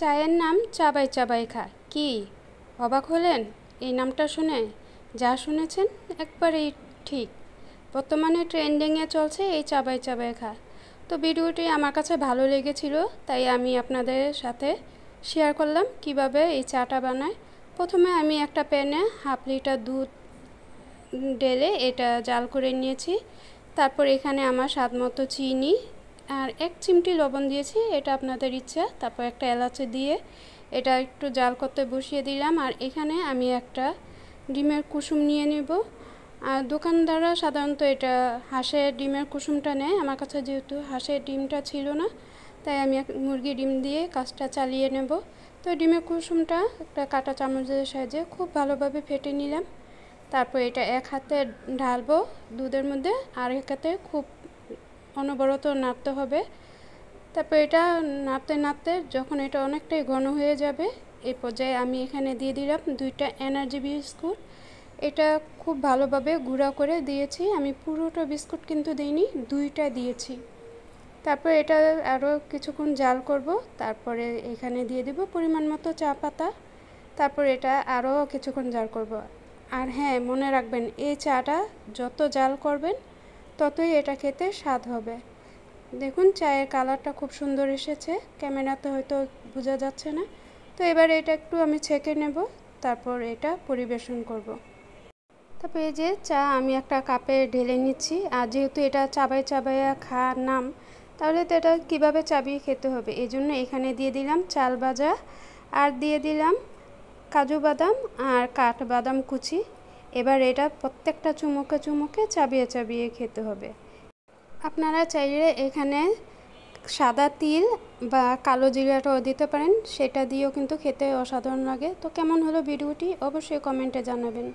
চায়ের নাম চাবাই চাবাই খা। কি অবাক হলেন এই নামটা শুনে? যা শুনেছেন একবারেই ঠিক। বর্তমানে ট্রেন্ডিংয়ে চলছে এই চাবাই চাবাই খা। তো ভিডিওটি আমার কাছে ভালো লেগেছিল, তাই আমি আপনাদের সাথে শেয়ার করলাম কিভাবে এই চাটা বানায়। প্রথমে আমি একটা প্যানে হাফ লিটার দুধ ঢেলে এটা জাল করে নিয়েছি। তারপর এখানে আমার স্বাদ মতো চিনি আর 1 চিমটি লবণ দিয়েছি, এটা আপনাদের ইচ্ছা। তারপর একটা এলাচি দিয়ে এটা একটু জাল করতে বসিয়ে দিলাম। আর এখানে আমি একটা ডিমের কুসুম নিয়ে নেব। আর দোকানদাররা সাধারণত এটা হাঁসের ডিমের কুসুমটা নেয়। আমার কাছে যেহেতু হাঁসের ডিমটা ছিল না, তাই আমি মুরগি ডিম দিয়ে কাজটা চালিয়ে নেব। তো ডিমের কুসুমটা একটা কাঁটা চামচের সাহায্যে খুব ভালোভাবে ফেটে নিলাম। তারপর এটা এক হাতে ঢালবো দুধের মধ্যে, আর এক হাতে খুব অনবরত নাড়তে হবে। তারপর এটা নাড়তে নাড়তে যখন এটা অনেকটাই ঘন হয়ে যাবে, এই পর্যায়ে আমি এখানে দিয়ে দিলাম 2টা এনার্জি বিস্কুট। এটা খুব ভালোভাবে গুঁড়া করে দিয়েছি, আমি পুরোটা বিস্কুট কিন্তু দিইনি, 2টা দিয়েছি। তারপর এটা আরও কিছুক্ষণ জাল করব। তারপরে এখানে দিয়ে দেব পরিমাণ মতো চা পাতা। তারপর এটা আরও কিছুক্ষণ জাল করব। আর হ্যাঁ, মনে রাখবেন এই চাটা যত জাল করবেন ততই এটা খেতে স্বাদ হবে। দেখুন চায়ের কালারটা খুব সুন্দর এসেছে, ক্যামেরাতে হয়তো বোঝা যাচ্ছে না। তো এবার এটা একটু আমি ছেঁকে নেব, তারপর এটা পরিবেশন করব। তারপর এই যে চা আমি একটা কাপে ঢেলে নিচ্ছি। আর যেহেতু এটা চাবাই চাবাইয়া খাওয়ার নাম, তাহলে তো এটা কীভাবে চাবিয়ে খেতে হবে, এই জন্য এখানে দিয়ে দিলাম চাল ভাজা, আর দিয়ে দিলাম কাজু বাদাম আর কাঠবাদাম কুচি। এবার এটা প্রত্যেকটা চুমুকে চুমুকে চাবিয়ে চাবিয়ে খেতে হবে। আপনারা চাইলে এখানে সাদা তিল বা কালো জিরাটাও দিতে পারেন, সেটা দিয়েও কিন্তু খেতে অসাধারণ লাগে। তো কেমন হলো ভিডিওটি অবশ্যই কমেন্টে জানাবেন।